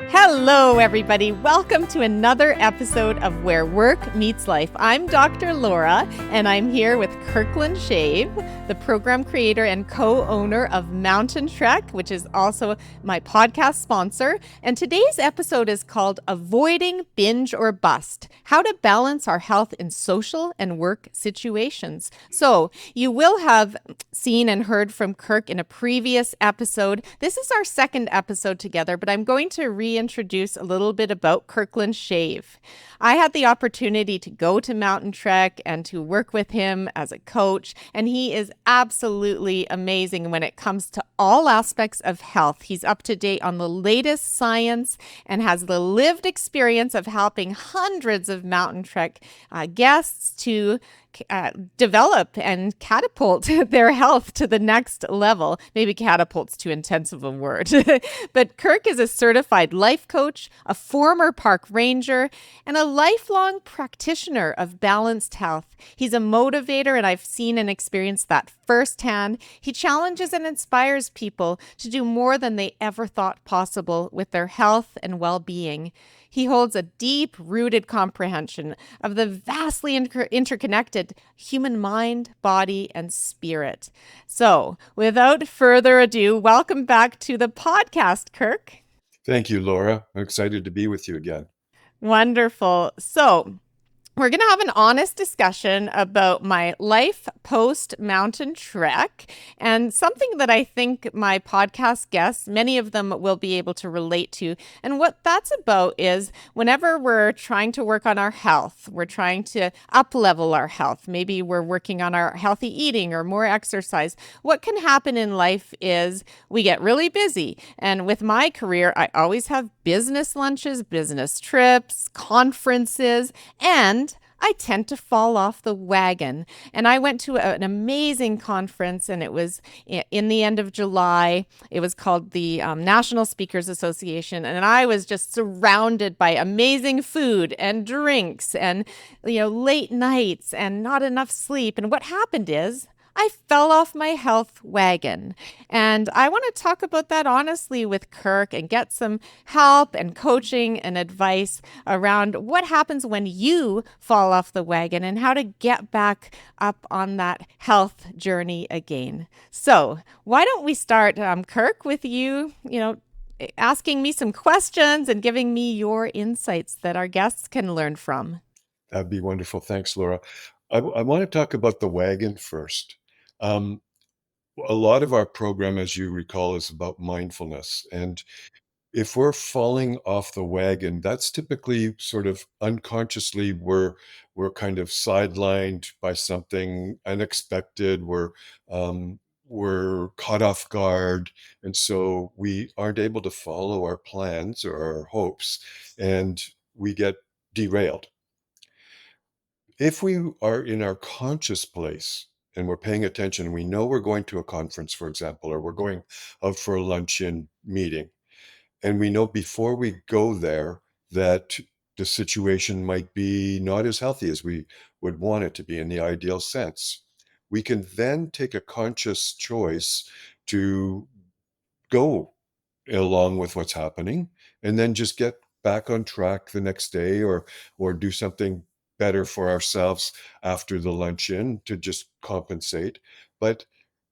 Hello, everybody. Welcome to another episode of Where Work Meets Life. I'm Dr. Laura, and I'm here with Kirkland Shave, the program creator and co-owner of Mountain Trek, which is also my podcast sponsor. And today's episode is called Avoiding Binge or Bust: How to Balance Our Health in Social and Work Situations. So you will have seen and heard from Kirk in a previous episode. This is our second episode together, but I'm going to reintroduce a little bit about Kirkland Shave. I had the opportunity to go to Mountain Trek and to work with him as a coach, and he is absolutely amazing when it comes to all aspects of health. He's up to date on the latest science and has the lived experience of helping hundreds of Mountain Trek guests to develop and catapult their health to the next level. Maybe catapult's too intensive a word. But Kirk is a certified life coach, a former park ranger, and a lifelong practitioner of balanced health. He's a motivator, and I've seen and experienced that firsthand. He challenges and inspires people to do more than they ever thought possible with their health and well-being. He holds a deep-rooted comprehension of the vastly interconnected human mind, body, and spirit. So, without further ado, welcome back to the podcast, Kirk. Thank you, Laura. I'm excited to be with you again. Wonderful. So, we're going to have an honest discussion about my life post Mountain Trek and something that I think my podcast guests, many of them will be able to relate to. And what that's about is whenever we're trying to work on our health, we're trying to up-level our health. Maybe we're working on our healthy eating or more exercise. What can happen in life is we get really busy. And with my career, I always have business lunches, business trips, conferences, and I tend to fall off the wagon. And I went to an amazing conference, and it was in the end of July. It was called the National Speakers Association. And I was just surrounded by amazing food and drinks and, late nights and not enough sleep. And what happened is I fell off my health wagon. And I want to talk about that honestly with Kirk and get some help and coaching and advice around what happens when you fall off the wagon and how to get back up on that health journey again. So why don't we start, Kirk, with you, asking me some questions and giving me your insights that our guests can learn from. That'd be wonderful. Thanks, Laura. I want to talk about the wagon first. Um, a lot of our program, as you recall, is about mindfulness. And if we're falling off the wagon, that's typically sort of unconsciously we're kind of sidelined by something unexpected. We're caught off guard, and so we aren't able to follow our plans or our hopes, and we get derailed. If we are in our conscious place and we're paying attention, we know we're going to a conference, for example, or we're going out for a luncheon meeting, and we know before we go there that the situation might be not as healthy as we would want it to be in the ideal sense. We can then take a conscious choice to go along with what's happening and then just get back on track the next day or do something better for ourselves after the luncheon to just compensate. But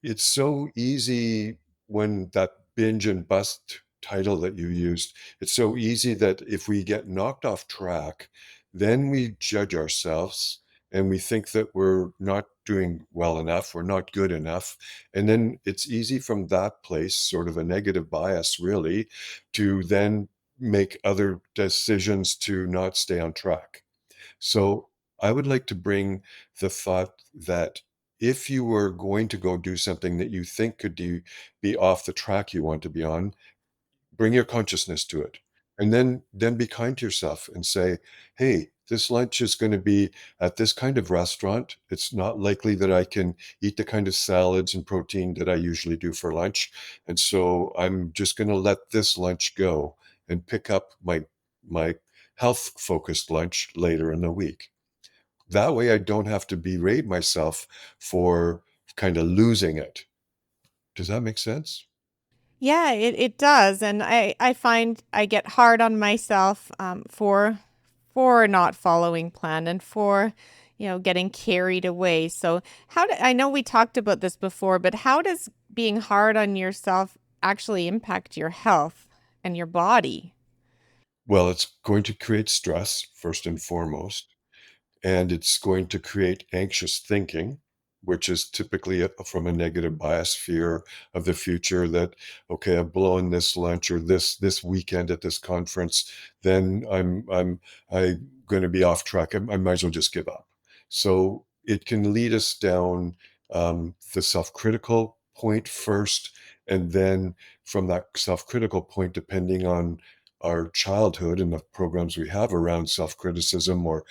it's so easy when that binge and bust title that you used, it's so easy that if we get knocked off track, then we judge ourselves and we think that we're not doing well enough, we're not good enough. And then it's easy from that place, sort of a negative bias, really, to then make other decisions to not stay on track. So I would like to bring the thought that if you were going to go do something that you think could be off the track you want to be on, bring your consciousness to it. And then be kind to yourself and say, hey, this lunch is going to be at this kind of restaurant. It's not likely that I can eat the kind of salads and protein that I usually do for lunch. And so I'm just going to let this lunch go and pick up my health focused lunch later in the week. That way I don't have to berate myself for kind of losing it. Does that make sense? Yeah, it does. And I find I get hard on myself for not following plan and for, getting carried away. So I know we talked about this before, but how does being hard on yourself actually impact your health and your body? Well, it's going to create stress first and foremost. And it's going to create anxious thinking, which is typically from a negative bias, fear of the future that, okay, I've blown this lunch or this weekend at this conference, then I'm going to be off track. I might as well just give up. So it can lead us down the self-critical point first, and then from that self-critical point, depending on our childhood and the programs we have around self-criticism or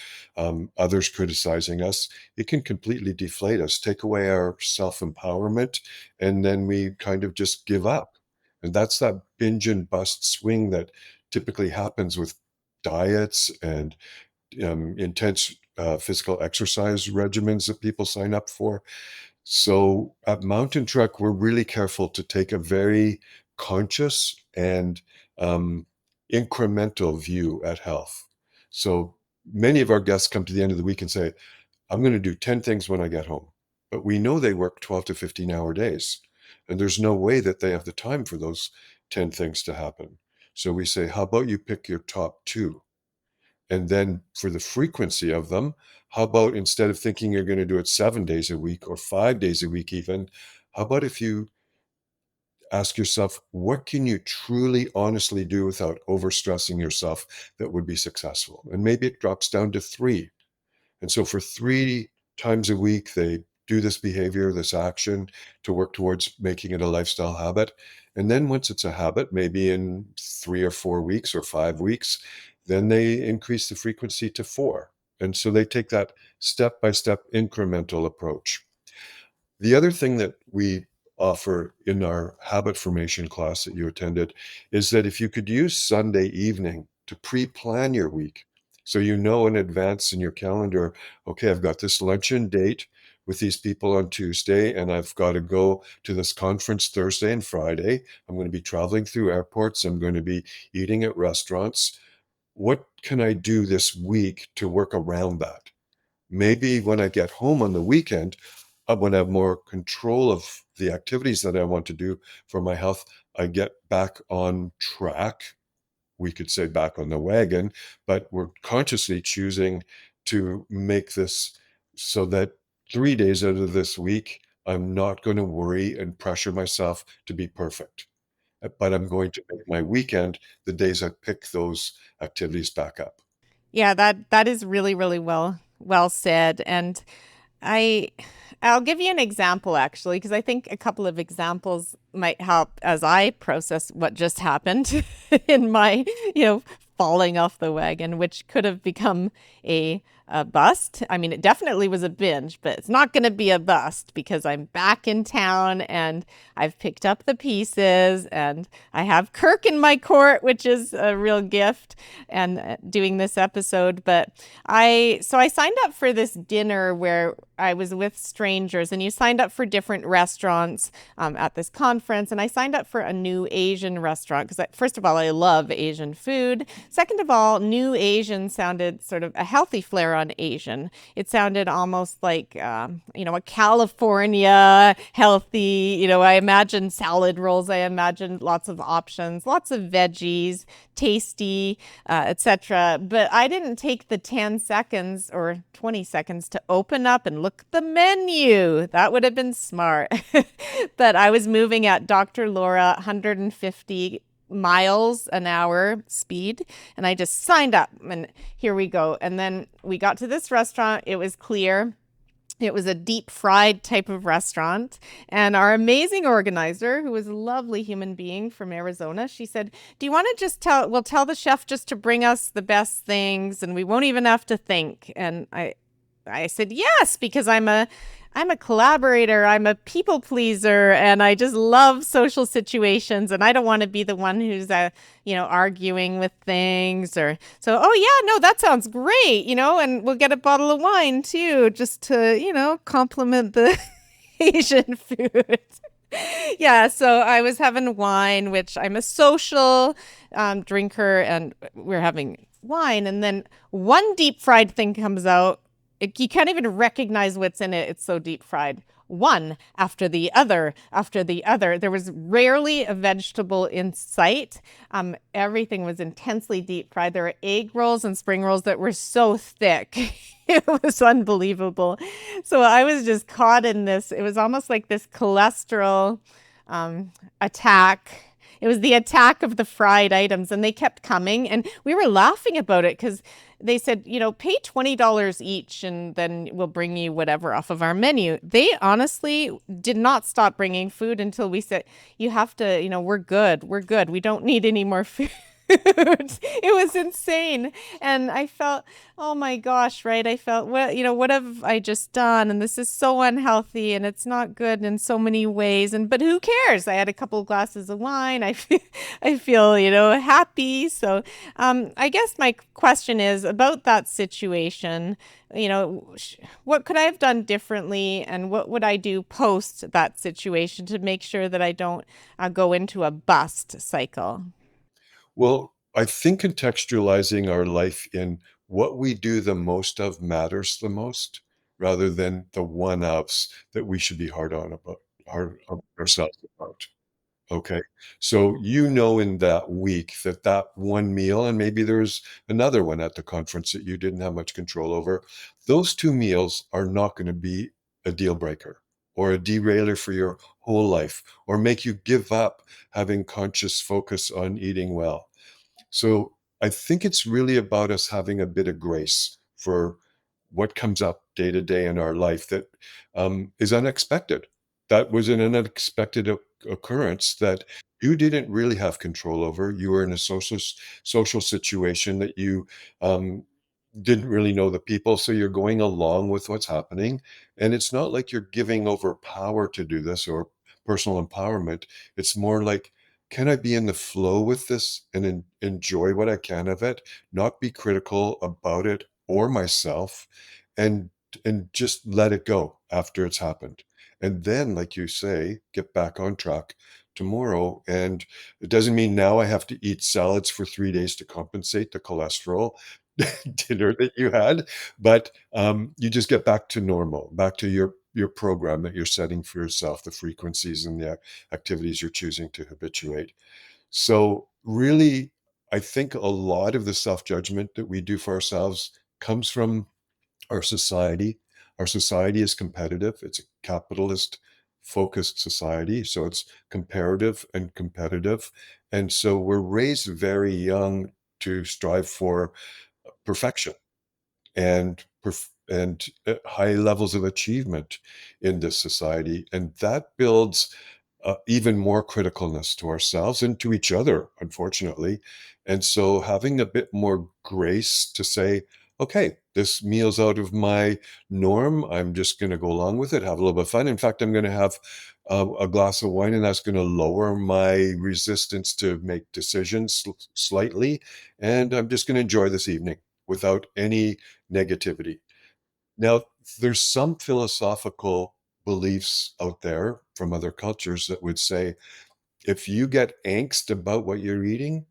others criticizing us, it can completely deflate us, take away our self-empowerment, and then we kind of just give up. And that's that binge and bust swing that typically happens with diets and intense physical exercise regimens that people sign up for. So at Mountain Trek, we're really careful to take a very conscious and um, incremental view at health. So many of our guests come to the end of the week and say, I'm going to do 10 things when I get home. But we know they work 12 to 15-hour days. And there's no way that they have the time for those 10 things to happen. So we say, how about you pick your top two? And then for the frequency of them, how about instead of thinking you're going to do it 7 days a week or 5 days a week, even, how about if you ask yourself, what can you truly, honestly do without overstressing yourself that would be successful? And maybe it drops down to three. And so for 3 times a week, they do this behavior, this action to work towards making it a lifestyle habit. And then once it's a habit, maybe in 3 or 4 weeks or 5 weeks, then they increase the frequency to four. And so they take that step by step incremental approach. The other thing that we offer in our habit formation class that you attended is that if you could use Sunday evening to pre-plan your week, so you know in advance in your calendar, okay, I've got this luncheon date with these people on Tuesday, and I've got to go to this conference Thursday and Friday. I'm going to be traveling through airports. I'm going to be eating at restaurants. What can I do this week to work around that? Maybe when I get home on the weekend, when I have more control of the activities that I want to do for my health, I get back on track. We could say back on the wagon, but we're consciously choosing to make this so that 3 days out of this week, I'm not going to worry and pressure myself to be perfect. But I'm going to make my weekend the days I pick those activities back up. Yeah, that is really, really well said. And I I'll give you an example actually, because I think a couple of examples might help as I process what just happened in my, falling off the wagon, which could have become a bust. I mean, it definitely was a binge, but it's not going to be a bust because I'm back in town and I've picked up the pieces and I have Kirk in my court, which is a real gift, and doing this episode. But I signed up for this dinner where I was with strangers, and you signed up for different restaurants at this conference. And I signed up for a new Asian restaurant because, first of all, I love Asian food. Second of all, new Asian sounded sort of a healthy flair on Asian. It sounded almost like, a California healthy, I imagined salad rolls. I imagined lots of options, lots of veggies, tasty, etc. But I didn't take the 10 seconds or 20 seconds to open up and look at the menu. That would have been smart. But I was moving at Dr. Laura 150 miles an hour speed, and I just signed up, and here we go. And then we got to this restaurant. It was clear. It was a deep fried type of restaurant. And our amazing organizer, who was a lovely human being from Arizona, she said, do you want to we'll tell the chef just to bring us the best things and we won't even have to think. And I said, yes, because I'm a collaborator, I'm a people pleaser, and I just love social situations, and I don't want to be the one who's arguing with things or so. Oh yeah, no, that sounds great, and we'll get a bottle of wine too, just to complement the Asian food. Yeah, so I was having wine, which I'm a social drinker, and we're having wine, and then one deep fried thing comes out. You can't even recognize what's in it. It's so deep fried. One after the other, after the other. There was rarely a vegetable in sight. Everything was intensely deep fried. There were egg rolls and spring rolls that were so thick. It was unbelievable. So I was just caught in this. It was almost like this cholesterol attack. It was the attack of the fried items, and they kept coming. And we were laughing about it because they said, pay $20 each, and then we'll bring you whatever off of our menu. They honestly did not stop bringing food until we said, you have to, we're good. We're good. We don't need any more food. It was insane. And I felt, oh my gosh, right? I felt, well, what have I just done? And this is so unhealthy and it's not good in so many ways. But who cares? I had a couple of glasses of wine. I feel, happy. So, I guess my question is about that situation. What could I have done differently, and what would I do post that situation to make sure that I don't go into a bust cycle? Well, I think contextualizing our life in what we do the most of matters the most, rather than the one-offs that we should be hard on ourselves about. Okay. So, in that week that that one meal, and maybe there's another one at the conference that you didn't have much control over, those 2 meals are not gonna be a deal breaker or a derailer for your whole life or make you give up having conscious focus on eating well. So I think it's really about us having a bit of grace for what comes up day to day in our life that is unexpected. That was an unexpected occurrence that you didn't really have control over. You were in a social situation that you um, didn't really know the people, so you're going along with what's happening. And it's not like you're giving over power to do this or personal empowerment. It's more like, can I be in the flow with this and enjoy what I can of it, not be critical about it or myself, and just let it go after it's happened. And then, like you say, get back on track tomorrow. And it doesn't mean now I have to eat salads for 3 days to compensate the cholesterol dinner that you had, but you just get back to normal, back to your program that you're setting for yourself, the frequencies and the activities you're choosing to habituate. So really, I think a lot of the self-judgment that we do for ourselves comes from our society. Our society is competitive. It's a capitalist focused society. So it's comparative and competitive. And so we're raised very young to strive for perfection and high levels of achievement in this society, and that builds even more criticalness to ourselves and to each other, unfortunately. And so, having a bit more grace to say, "Okay, this meal's out of my norm. I'm just going to go along with it, have a little bit of fun. In fact, I'm going to have a glass of wine, and that's going to lower my resistance to make decisions slightly. And I'm just going to enjoy this evening without any negativity." Now, there's some philosophical beliefs out there from other cultures that would say if you get angst about what you're eating,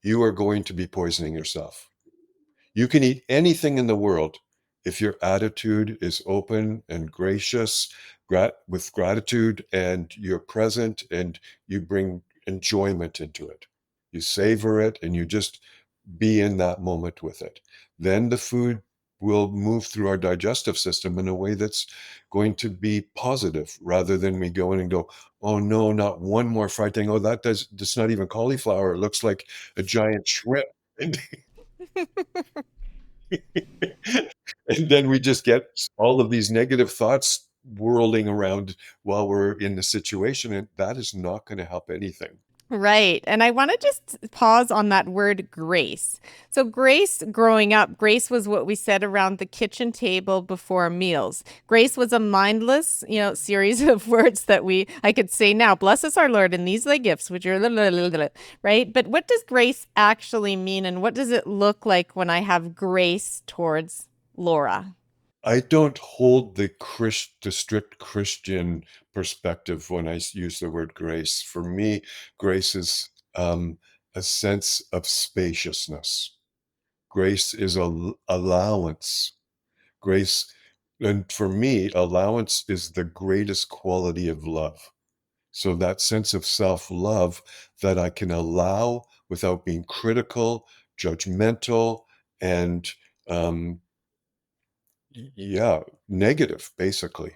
you are going to be poisoning yourself. You can eat anything in the world if your attitude is open and gracious, with gratitude, and you're present and you bring enjoyment into it. You savor it and you just be in that moment with it. Then the food will move through our digestive system in a way that's going to be positive rather than we go in and go, oh no, not one more fried thing. Oh, that's not even cauliflower. It looks like a giant shrimp. And and then we just get all of these negative thoughts whirling around while we're in the situation, and that is not going to help anything. Right. And I want to just pause on that word grace. So, grace growing up, grace was what we said around the kitchen table before meals. Grace was a mindless, series of words that I could say now, bless us our Lord, and these are the gifts, which are, right? But what does grace actually mean? And what does it look like when I have grace towards Laura? I don't hold the strict Christian perspective when use the word grace. For me, grace is a sense of spaciousness. Grace is a allowance. Grace, and for me, allowance is the greatest quality of love. So that sense of self-love that I can allow without being critical, judgmental, and um, yeah, negative, basically.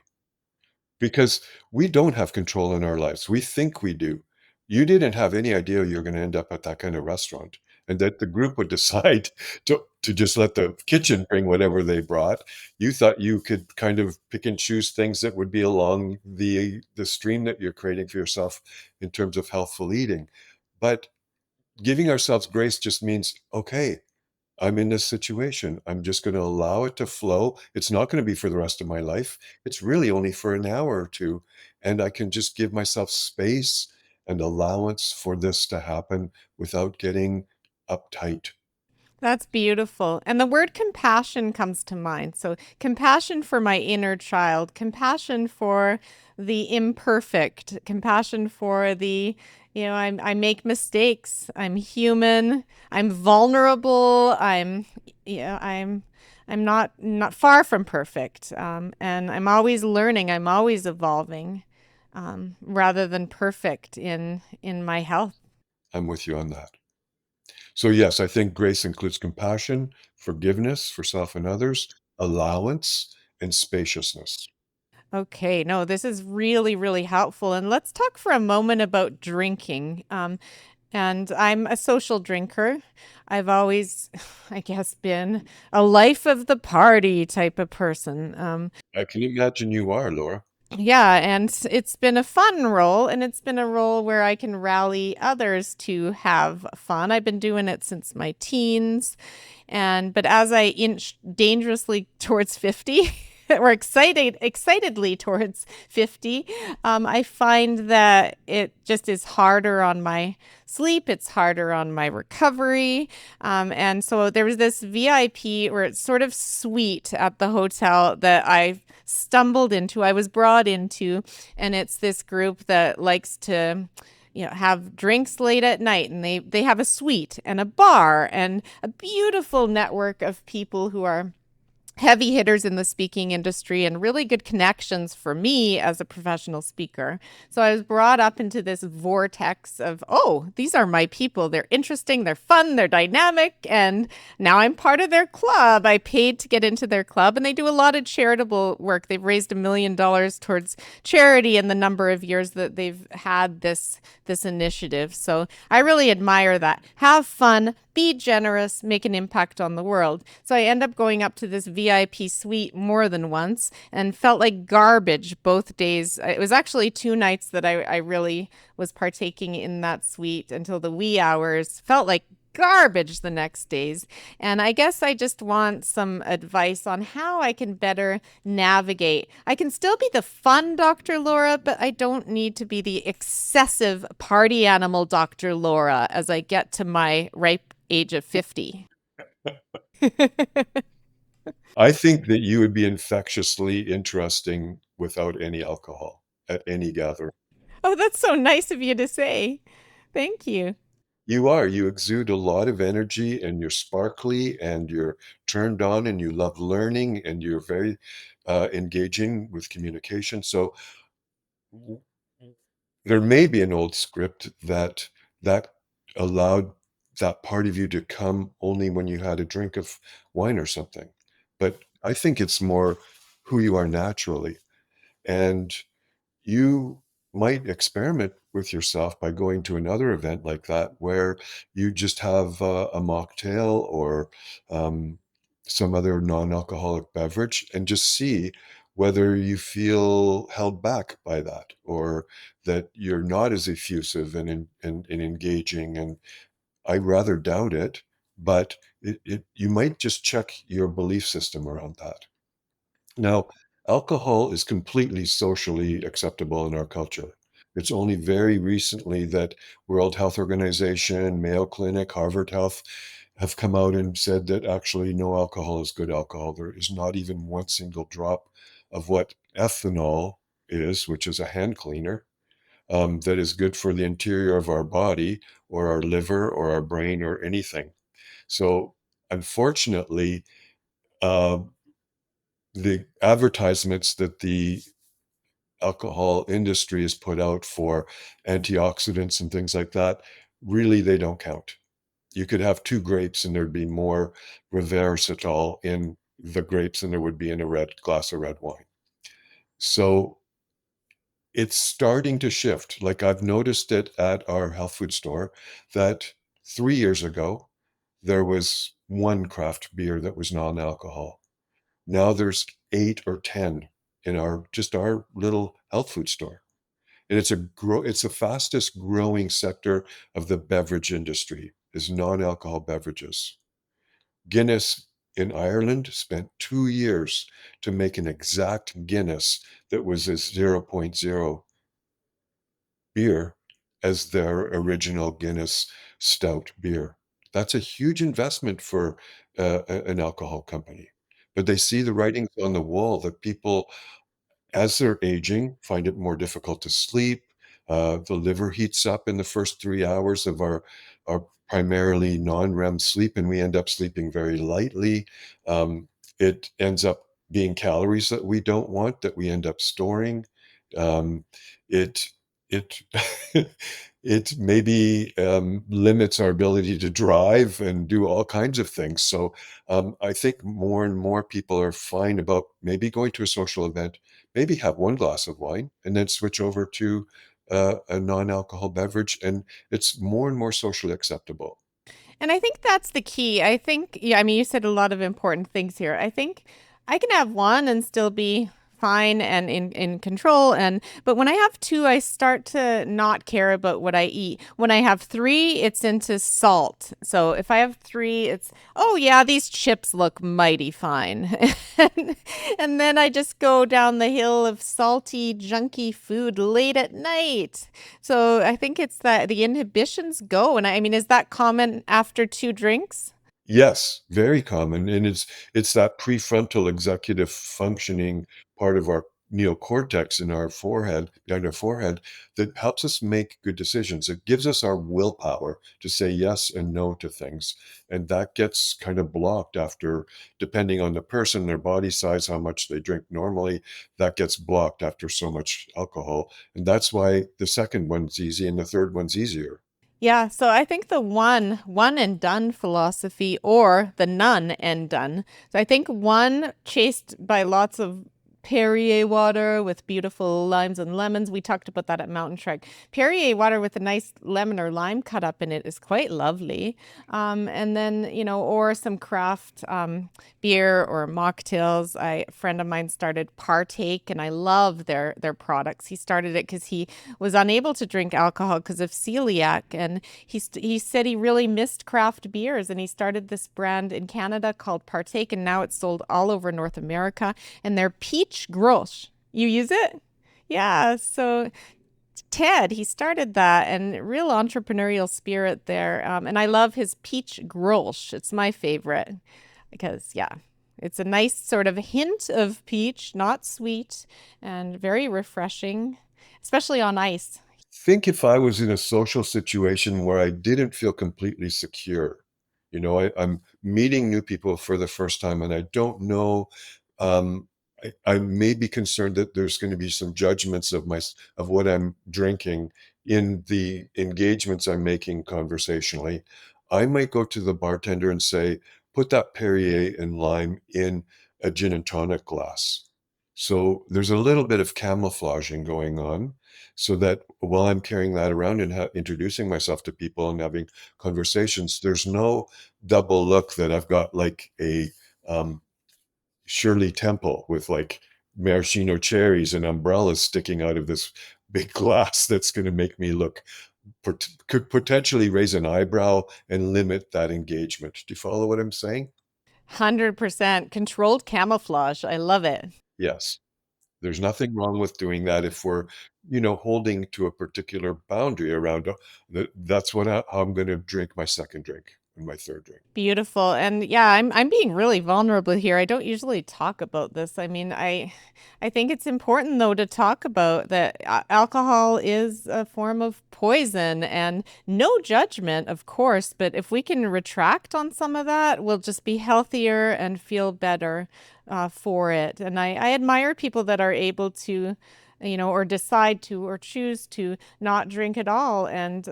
Because we don't have control in our lives. We think we do. You didn't have any idea you're gonna end up at that kind of restaurant, and that the group would decide to just let the kitchen bring whatever they brought. You thought you could kind of pick and choose things that would be along the stream that you're creating for yourself in terms of healthful eating. But giving ourselves grace just means, "Okay, I'm in this situation. I'm just going to allow it to flow. It's not going to be for the rest of my life. It's really only for an hour or two. And I can just give myself space and allowance for this to happen without getting uptight." That's beautiful. And the word compassion comes to mind. So, compassion for my inner child, compassion for the imperfect, compassion for I make mistakes. I'm human. I'm vulnerable. I'm not far from perfect. And I'm always learning. I'm always evolving, rather than perfect in my health. I'm with you on that. So, yes, I think grace includes compassion, forgiveness for self and others, allowance, and spaciousness. Okay, no, this is really, really helpful. And let's talk for a moment about drinking. And I'm a social drinker. I've always, I guess, been a life of the party type of person. I can imagine you are, Laura. Yeah, and it's been a fun role, and it's been a role where I can rally others to have fun. I've been doing it since my teens, but as I inch dangerously towards 50, or excitedly towards 50, I find that it just is harder on my sleep. It's harder on my recovery. And so there was this VIP, or it's sort of suite at the hotel that I stumbled into, I was brought into, and it's this group that likes to have drinks late at night, and they have a suite and a bar and a beautiful network of people who are heavy hitters in the speaking industry and really good connections for me as a professional speaker. So I was brought up into this vortex of, oh, these are my people. They're interesting, they're fun, they're dynamic, and now I'm part of their club. I paid to get into their club, and they do a lot of charitable work. They've raised $1 million towards charity in the number of years that they've had this initiative. So I really admire that. Have fun, be generous, make an impact on the world. So I end up going up to this VIP suite more than once and felt like garbage both days. It was actually 2 nights that I really was partaking in that suite until the wee hours. Felt like garbage the next days. And I guess I just want some advice on how I can better navigate. I can still be the fun Dr. Laura, but I don't need to be the excessive party animal Dr. Laura as I get to my ripe age of 50. I think that you would be infectiously interesting without any alcohol at any gathering. Oh, that's so nice of you to say. Thank you. You are. You exude a lot of energy and you're sparkly and you're turned on and you love learning and you're very engaging with communication. So w- there may be an old script that allowed that part of you to come only when you had a drink of wine or something. But I think it's more who you are naturally. And you might experiment with yourself by going to another event like that where you just have a mocktail or um, some other non-alcoholic beverage and just see whether you feel held back by that or that you're not as effusive and engaging. And I rather doubt it, but you might just check your belief system around that. Now, alcohol is completely socially acceptable in our culture. It's only very recently that World Health Organization, Mayo Clinic, Harvard Health have come out and said that actually no alcohol is good alcohol. There is not even one single drop of what ethanol is, which is a hand cleaner, that is good for the interior of our body or our liver or our brain or anything. So, unfortunately, uh, the advertisements that the alcohol industry has put out for antioxidants and things like that, really, they don't count. You could have two grapes and there'd be more resveratrol in the grapes than there would be in a red glass of red wine. So it's starting to shift. Like I've noticed it at our health food store that 3 years ago, there was one craft beer that was non-alcohol. Now there's 8 or 10 in our little health food store. And it's the fastest growing sector of the beverage industry is non-alcohol beverages. Guinness in Ireland spent 2 years to make an exact Guinness that was as zero point 0 beer as their original Guinness stout beer. That's a huge investment for an alcohol company. But they see the writings on the wall that people, as they're aging, find it more difficult to sleep. The liver heats up in the first 3 hours of our primarily non-REM sleep, and we end up sleeping very lightly. It ends up being calories that we don't want that we end up storing. Um, it it it maybe limits our ability to drive and do all kinds of things. So I think more and more people are fine about maybe going to a social event, maybe have one glass of wine and then switch over to a non-alcohol beverage, and it's more and more socially acceptable. And I think that's the key. I think, yeah, I mean, you said a lot of important things here. I think I can have one and still be fine and in control, but when I have two, I start to not care about what I eat. When I have three, it's into salt. So if I have three, it's, oh yeah, these chips look mighty fine. and, and then I just go down the hill of salty junky food late at night. So I think it's that the inhibitions go. And I mean, is that common after two drinks? Yes, very common, and it's that prefrontal executive functioning part of our neocortex in our forehead, behind our forehead, that helps us make good decisions. It gives us our willpower to say yes and no to things, and that gets kind of blocked after, depending on the person, their body size, how much they drink normally, that gets blocked after so much alcohol, and that's why the second one's easy and the third one's easier. Yeah, so I think the one and done philosophy or the none and done. So I think one chased by lots of Perrier water with beautiful limes and lemons. We talked about that at Mountain Trek. Perrier water with a nice lemon or lime cut up in it is quite lovely. And then, or some craft beer or mocktails. A friend of mine started Partake, and I love their products. He started it because he was unable to drink alcohol because of celiac, and he said he really missed craft beers, and he started this brand in Canada called Partake, and now it's sold all over North America. And they're peach grosh. You use it? Yeah. So Ted, he started that, and real entrepreneurial spirit there. And I love his peach grosh. It's my favorite because, yeah, it's a nice sort of hint of peach, not sweet, and very refreshing, especially on ice. Think if I was in a social situation where I didn't feel completely secure. I'm meeting new people for the first time and I don't know. Um, I may be concerned that there's going to be some judgments of what I'm drinking in the engagements I'm making conversationally. I might go to the bartender and say, put that Perrier and lime in a gin and tonic glass. So there's a little bit of camouflaging going on so that while I'm carrying that around and introducing myself to people and having conversations, there's no double look that I've got like a um, Shirley Temple with like maraschino cherries and umbrellas sticking out of this big glass that's going to make me look, could potentially raise an eyebrow and limit that engagement. Do you follow what I'm saying? 100% controlled camouflage. I love it. Yes. There's nothing wrong with doing that if we're holding to a particular boundary around that's how I'm going to drink my second drink and my third drink. Beautiful. And yeah, I'm being really vulnerable here. I don't usually talk about this. I mean, I think it's important though to talk about that alcohol is a form of poison and no judgment, of course, but if we can retract on some of that, we'll just be healthier and feel better for it. And I admire people that are able to or decide to or choose to not drink at all. And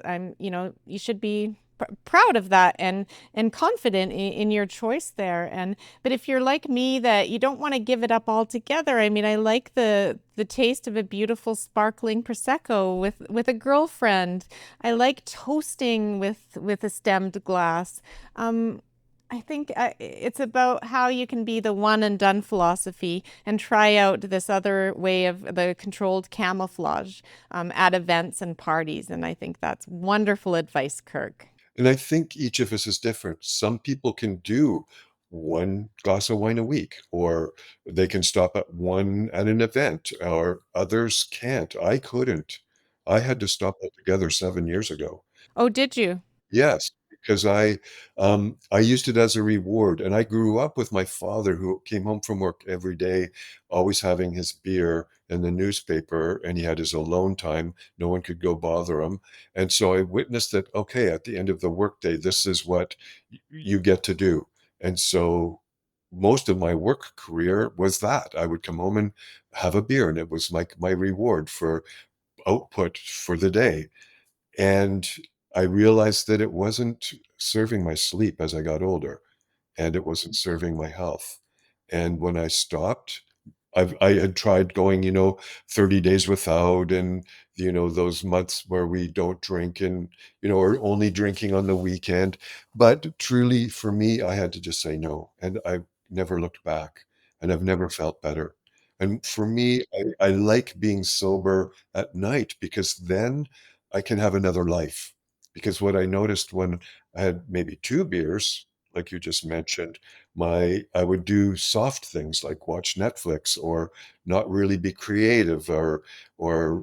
you should be proud of that and confident in your choice there. And but if you're like me that you don't want to give it up altogether, I mean, I like the taste of a beautiful sparkling prosecco with a girlfriend. I like toasting with a stemmed glass. I think it's about how you can be the one and done philosophy and try out this other way of the controlled camouflage at events and parties. And I think that's wonderful advice, Kirk. And I think each of us is different. Some people can do one glass of wine a week, or they can stop at one at an event, or others can't. I couldn't. I had to stop altogether 7 years ago. Oh, did you? Yes, because I used it as a reward, and I grew up with my father who came home from work every day, always having his beer and the newspaper, and he had his alone time. No one could go bother him. And so I witnessed that, okay, at the end of the workday, this is what you get to do. And so most of my work career was that. I would come home and have a beer, and it was like my reward for output for the day. And I realized that it wasn't serving my sleep as I got older, and it wasn't serving my health. And when I stopped, I had tried going, 30 days without, and, those months where we don't drink and, or only drinking on the weekend. But truly, for me, I had to just say no. And I've never looked back, and I've never felt better. And for me, I like being sober at night because then I can have another life. Because what I noticed when I had maybe 2 beers, like you just mentioned, I would do soft things like watch Netflix or not really be creative or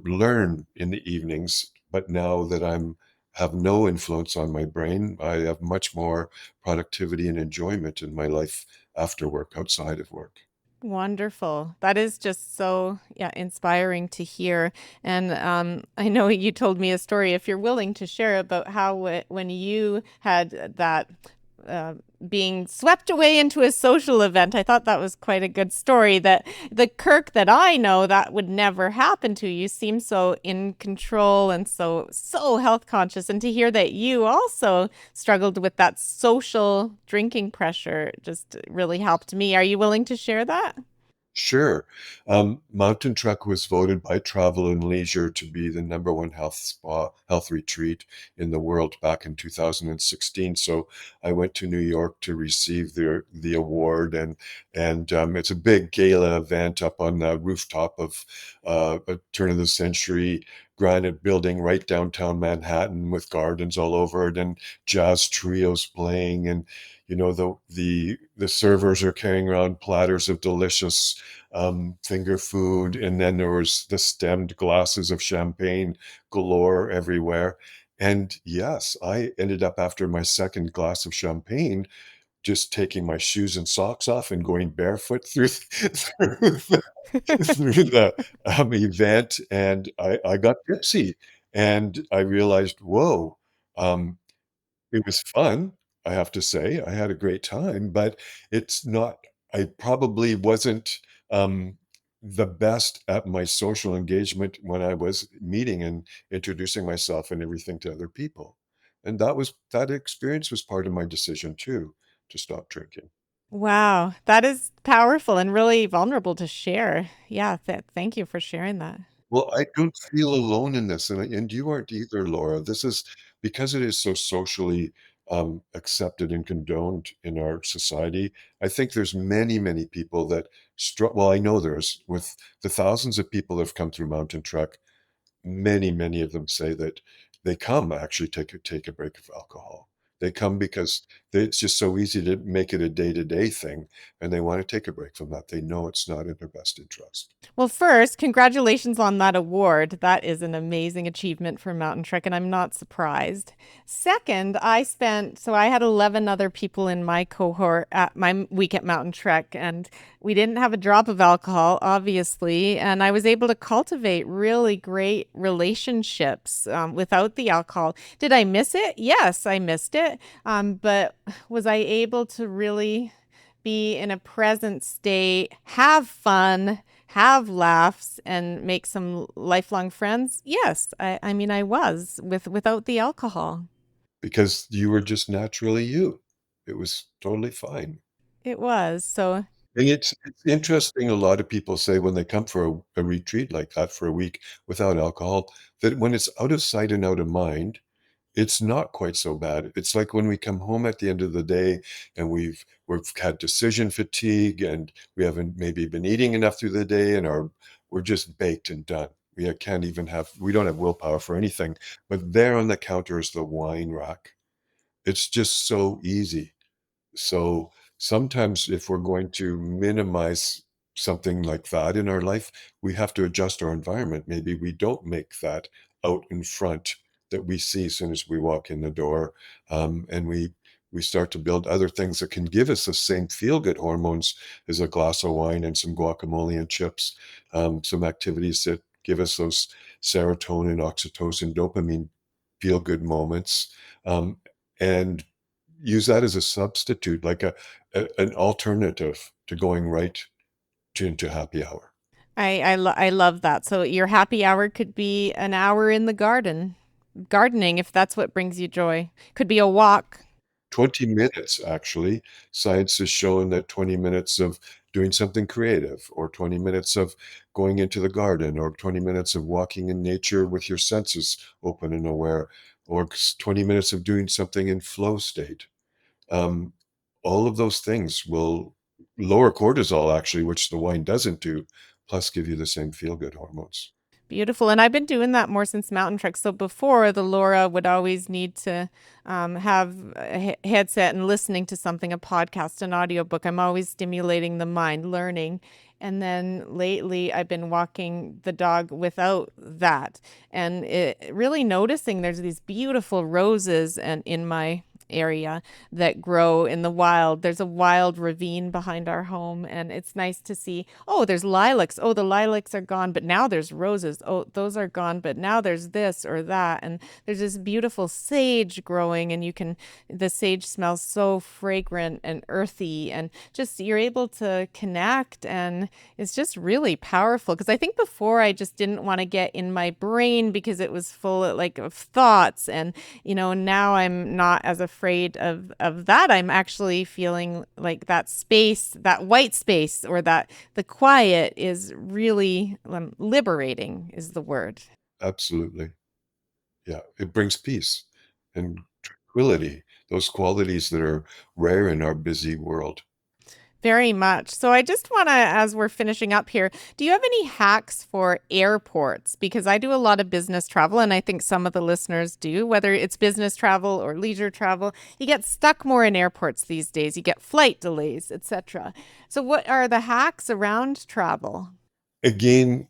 learn in the evenings. But now that I'm have no influence on my brain, I have much more productivity and enjoyment in my life after work, outside of work. Wonderful. That is just so, yeah, inspiring to hear. And I know you told me a story, if you're willing to share, about how when you had that uh, being swept away into a social event, I thought that was quite a good story. That the Kirk that I know, that would never happen to. You seem so in control and so health conscious. And to hear that you also struggled with that social drinking pressure just really helped me. Are you willing to share that? Sure. Mountain Trek was voted by Travel and Leisure to be the #1 health retreat in the world back in 2016. So I went to New York to receive the award, and it's a big gala event up on the rooftop of a turn of the century granite building right downtown Manhattan with gardens all over it and jazz trios playing, and the servers are carrying around platters of delicious finger food, and then there was the stemmed glasses of champagne galore everywhere. And yes, I ended up after my second glass of champagne just taking my shoes and socks off and going barefoot through through the event, and I got tipsy, and I realized, whoa, um, it was fun, I have to say. I had a great time, but it's not I probably wasn't, the best at my social engagement when I was meeting and introducing myself and everything to other people. And that experience was part of my decision too, to stop drinking. Wow, that is powerful and really vulnerable to share. Yeah, thank you for sharing that. Well, I don't feel alone in this, and you aren't either, Laura. This is because it is so socially, accepted and condoned in our society. I think there's many, many people that well, I know there's with the thousands of people that have come through Mountain Trek, many, many of them say that they come actually take a break of alcohol. They come because It's just so easy to make it a day-to-day thing, and they want to take a break from that. They know it's not in their best interest. Well, first, congratulations on that award. That is an amazing achievement for Mountain Trek, and I'm not surprised. Second, I had 11 other people in my cohort at my week at Mountain Trek, and we didn't have a drop of alcohol, obviously, and I was able to cultivate really great relationships without the alcohol. Did I miss it? Yes, I missed it. But was I able to really be in a present state, have fun, have laughs, and make some lifelong friends? Yes, I mean I was without the alcohol. Because you were just naturally you. It was totally fine. It was. So And it's interesting, a lot of people say when they come for a retreat like that for a week without alcohol, that when it's out of sight and out of mind, it's not quite so bad. It's like when we come home at the end of the day and we've had decision fatigue and we haven't maybe been eating enough through the day and we're just baked and done. We don't have willpower for anything. But there on the counter is the wine rack. It's just so easy. So sometimes if we're going to minimize something like that in our life, we have to adjust our environment. Maybe we don't make that out in front that we see as soon as we walk in the door, and we start to build other things that can give us the same feel-good hormones as a glass of wine and some guacamole and chips, some activities that give us those serotonin, oxytocin, dopamine feel-good moments, and use that as a substitute, like an alternative to going right into happy hour. I love that. So your happy hour could be an hour in the garden, gardening if that's what brings you joy. Could be a walk. 20 minutes, actually. Science has shown that 20 minutes of doing something creative, or 20 minutes of going into the garden, or 20 minutes of walking in nature with your senses open and aware, or 20 minutes of doing something in flow state. Um, all of those things will lower cortisol, actually, which the wine doesn't do, plus give you the same feel-good hormones. Beautiful. And I've been doing that more since Mountain Trek. So before, the Laura would always need to have a headset and listening to something, a podcast, an audiobook. I'm always stimulating the mind, learning. And then lately, I've been walking the dog without that and really noticing there's these beautiful roses and in my area that grow in the wild. There's a wild ravine behind our home, and it's nice to see. Oh, there's lilacs. Oh, the lilacs are gone, but now there's roses. Oh, those are gone, but now there's this or that. And there's this beautiful sage growing, and the sage smells so fragrant and earthy, and just you're able to connect, and it's just really powerful. Because I think before I just didn't want to get in my brain because it was full of, like, of thoughts, and now I'm not as afraid of that. I'm actually feeling like that space, that white space, or that the quiet is really liberating is the word. Absolutely. Yeah, it brings peace and tranquility, those qualities that are rare in our busy world. Very much. So I just want to, as we're finishing up here, do you have any hacks for airports? Because I do a lot of business travel, and I think some of the listeners do, whether it's business travel or leisure travel. You get stuck more in airports these days. You get flight delays, etc. So what are the hacks around travel? Again,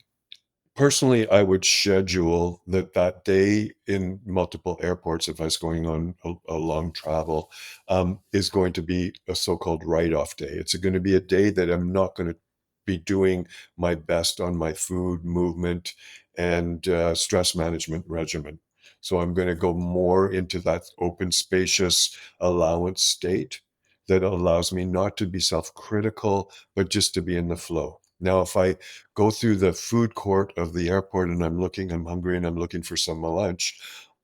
personally, I would schedule that day in multiple airports if I was going on a long travel, is going to be a so-called write-off day. It's going to be a day that I'm not going to be doing my best on my food, movement, and stress management regimen. So I'm going to go more into that open, spacious allowance state that allows me not to be self-critical, but just to be in the flow. Now, if I go through the food court of the airport and I'm hungry and I'm looking for some lunch,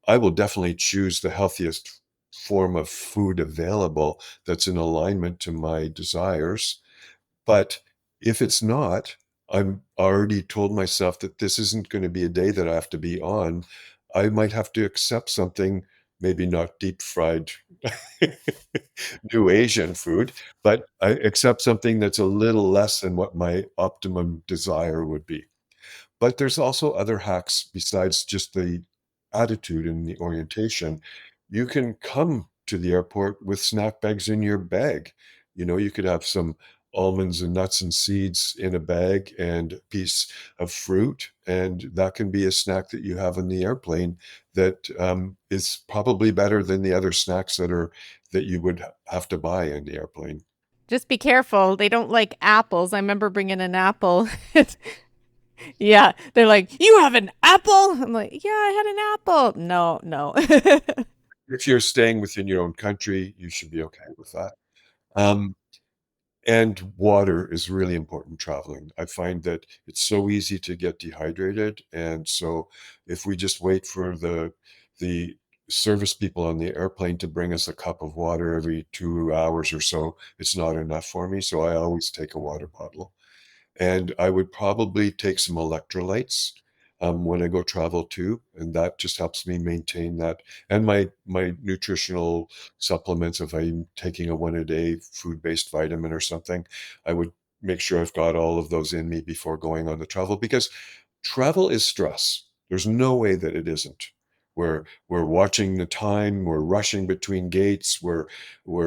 I will definitely choose the healthiest form of food available that's in alignment to my desires. But if it's not, I'm already told myself that this isn't going to be a day that I have to be on. I might have to accept something, maybe not deep fried new Asian food, but I accept something that's a little less than what my optimum desire would be. But there's also other hacks besides just the attitude and the orientation. You can come to the airport with snack bags in your bag. You could have some almonds and nuts and seeds in a bag and a piece of fruit, and that can be a snack that you have on the airplane that is probably better than the other snacks that you would have to buy in the airplane. Just be careful. They don't like apples. I remember bringing an apple. Yeah, they're like, "You have an apple?" I'm like, "Yeah, I had an apple." No, no. If you're staying within your own country, you should be okay with that. Um, And water is really important traveling. I find that it's so easy to get dehydrated, and so if we just wait for the service people on the airplane to bring us a cup of water every 2 hours or so, it's not enough for me, so I always take a water bottle. And I would probably take some electrolytes, when I go travel too, and that just helps me maintain that. And my nutritional supplements, if I'm taking a one-a-day food-based vitamin or something, I would make sure I've got all of those in me before going on the travel, because travel is stress. There's no way that it isn't. We're watching the time, we're rushing between gates, we're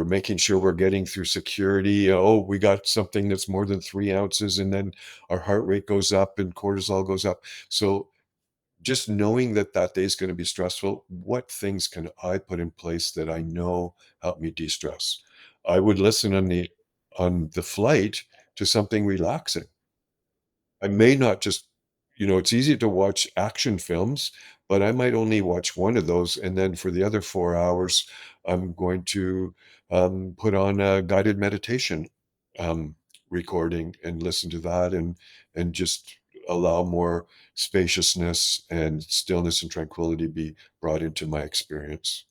making sure we're getting through security. Oh, we got something that's more than 3 ounces, and then our heart rate goes up and cortisol goes up. So just knowing that that day is going to be stressful, what things can I put in place that I know help me de-stress? I would listen on the flight to something relaxing. I may not just, it's easy to watch action films, but I might only watch one of those. And then for the other 4 hours, I'm going to put on a guided meditation um, recording and listen to that, and just allow more spaciousness and stillness and tranquility be brought into my experience.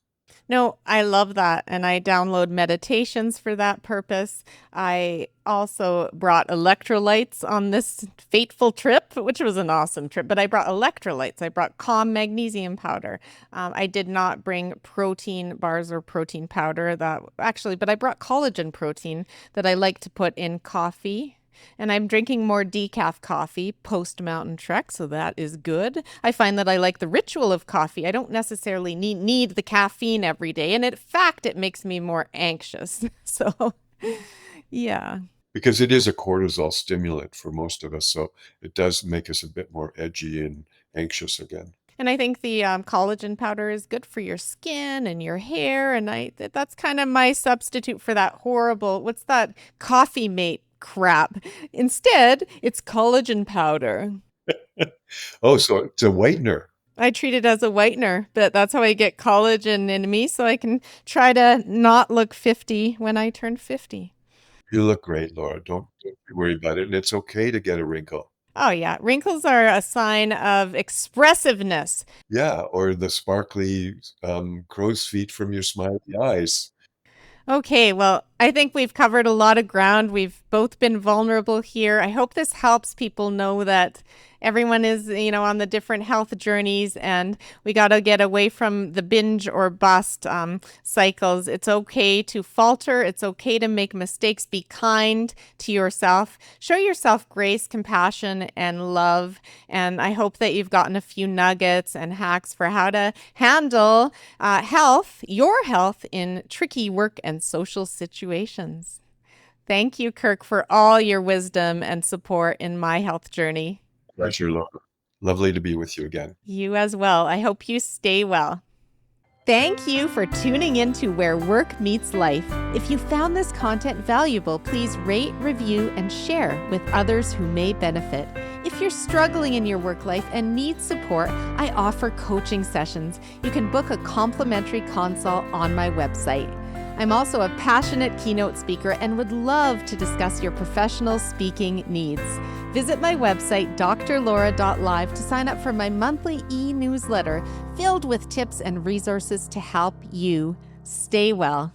No, I love that. And I download meditations for that purpose. I also brought electrolytes on this fateful trip, which was an awesome trip, but I brought electrolytes. I brought calm magnesium powder. I did not bring protein bars or protein powder but I brought collagen protein that I like to put in coffee. And I'm drinking more decaf coffee post mountain trek, so that is good. I find that I like the ritual of coffee. I don't necessarily need the caffeine every day. And in fact, it makes me more anxious. So, yeah. Because it is a cortisol stimulant for most of us. So it does make us a bit more edgy and anxious again. And I think the collagen powder is good for your skin and your hair. And that's kind of my substitute for that horrible, what's that coffee mate crap? Instead, it's collagen powder. Oh, so it's a whitener. I treat it as a whitener, but that's how I get collagen in me so I can try to not look 50 when I turn 50. You look great, Laura. Don't be worried about it. And it's okay to get a wrinkle. Oh, yeah. Wrinkles are a sign of expressiveness. Yeah, or the sparkly crow's feet from your smiley eyes. Okay, well, I think we've covered a lot of ground. We've both been vulnerable here. I hope this helps people know that everyone is, on the different health journeys, and we got to get away from the binge or bust cycles. It's okay to falter. It's okay to make mistakes. Be kind to yourself. Show yourself grace, compassion, and love. And I hope that you've gotten a few nuggets and hacks for how to handle your health in tricky work and social situations. Thank you, Kirk, for all your wisdom and support in my health journey. Pleasure, Laura. Lovely to be with you again. You as well. I hope you stay well. Thank you for tuning in to Where Work Meets Life. If you found this content valuable, please rate, review, and share with others who may benefit. If you're struggling in your work life and need support, I offer coaching sessions. You can book a complimentary consult on my website. I'm also a passionate keynote speaker and would love to discuss your professional speaking needs. Visit my website, drlaura.live, to sign up for my monthly e-newsletter filled with tips and resources to help you stay well.